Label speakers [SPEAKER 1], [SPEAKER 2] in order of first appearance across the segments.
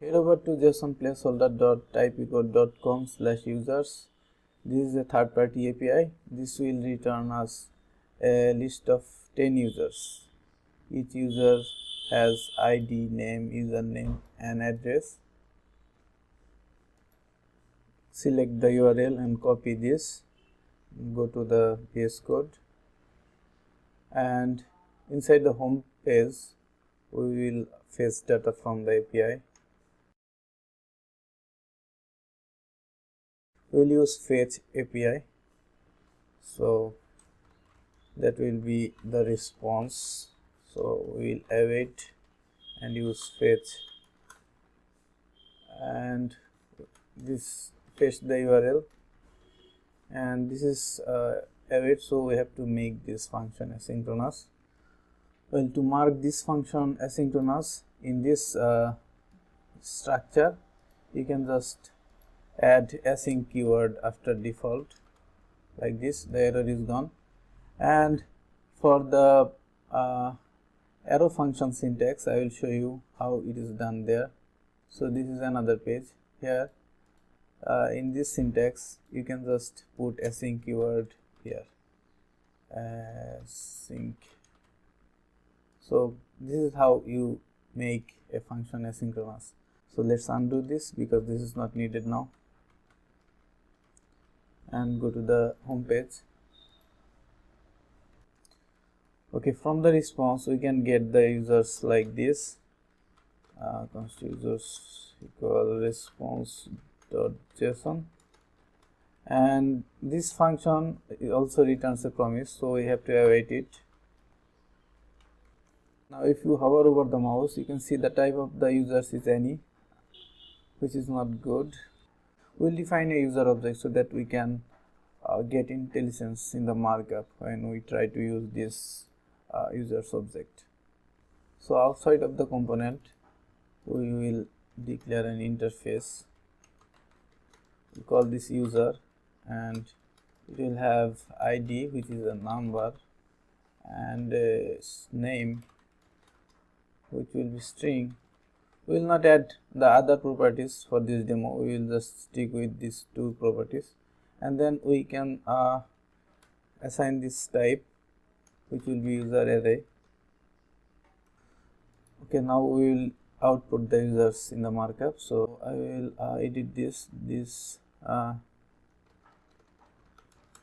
[SPEAKER 1] Head over to JSON placeholder.typecode.com/users. This is a third-party API. This will return us a list of 10 users. Each user has ID, name, username, and address. Select the URL and copy this. Go to the VS Code, and inside the home page, we will fetch data from the API. We will use fetch API, so that will be the response. So we will await and use fetch, and this fetch the URL, and this is await, so we have to make this function asynchronous. Well, to mark this function asynchronous in this structure, you can just add async keyword after default like this. The error is gone. And for the arrow function syntax, I will show you how it is done there. So this is another page. Here in this syntax, you can just put async keyword here, async. So this is how you make a function asynchronous. So let's undo this because this is not needed now, and go to the home page. Okay, from the response we can get the users like this. Const users equal response.json, and this function also returns a promise, so we have to await it. Now if you hover over the mouse, you can see the type of the users is any, which is not good. We'll define a user object so that we can get intelligence in the markup when we try to use this users object. So outside of the component, we will declare an interface. We call this user, and it will have ID, which is a number, and a name, which will be string. We will not add the other properties for this demo. We will just stick with these two properties, and then we can assign this type, which will be user array. Okay, now we will output the users in the markup. So I will edit this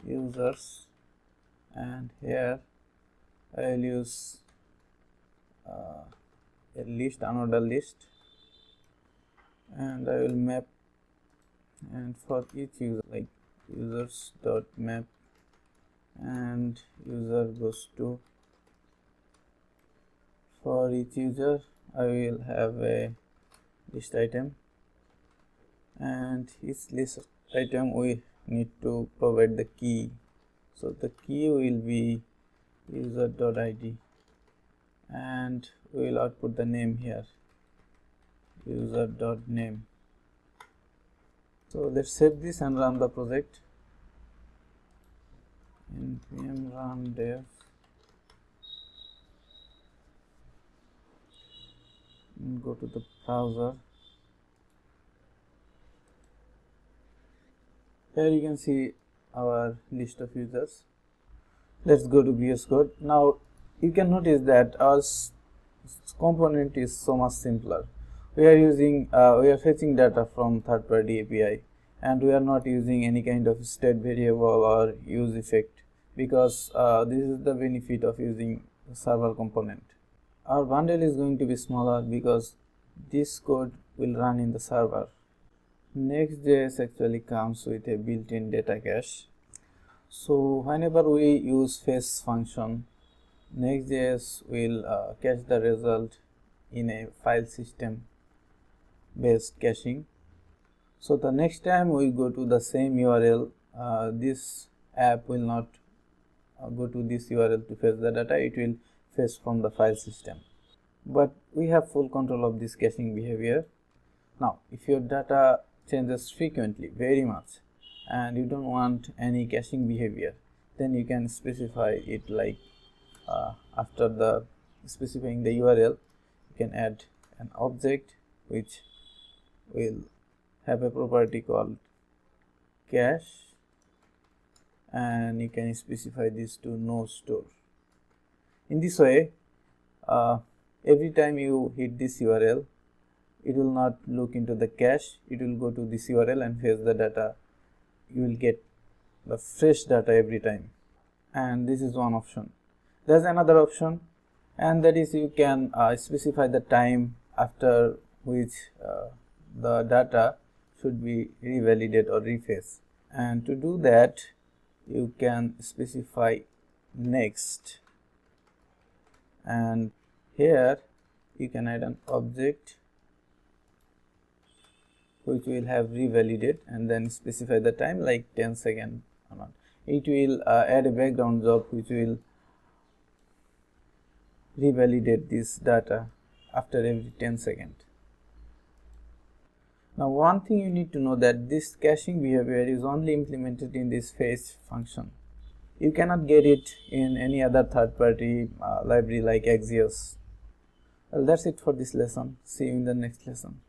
[SPEAKER 1] users, and here I will use a list, another list, and I will map, and for each user, like users dot map, and user goes to, for each user I will have a list item, and each list item we need to provide the key. So the key will be user.id, and we will output the name here, user.name. So let's save this and run the project. npm run dev, and go to the browser. Here you can see our list of users. Let's go to VS Code. Now you can notice that our component is so much simpler. We are using we are fetching data from third-party API, and we are not using any kind of state variable or use effect, because this is the benefit of using server component. Our bundle is going to be smaller because this code will run in the server. Next.js actually comes with a built-in data cache. So whenever we use fetch function, Next.js will cache the result in a file system based caching. So the next time we go to the same URL, this app will not go to this URL to fetch the data. It will fetch from the file system. But we have full control of this caching behavior. Now if your data changes frequently, very much, and you don't want any caching behavior, then you can specify it like after the specifying the URL, you can add an object which we'll have a property called cache, and you can specify this to no store. In this way, every time you hit this URL, it will not look into the cache, it will go to this URL and fetch the data. You will get the fresh data every time, and this is one option. There's another option, and that is you can specify the time after which the data should be revalidated or refaced. And to do that, you can specify next, and here you can add an object which will have revalidate, and then specify the time like 10 seconds. It will add a background job which will revalidate this data after every 10 seconds. Now one thing you need to know that this caching behavior is only implemented in this fetch function. You cannot get it in any other third-party library like NextJs. Well, that's it for this lesson. See you in the next lesson.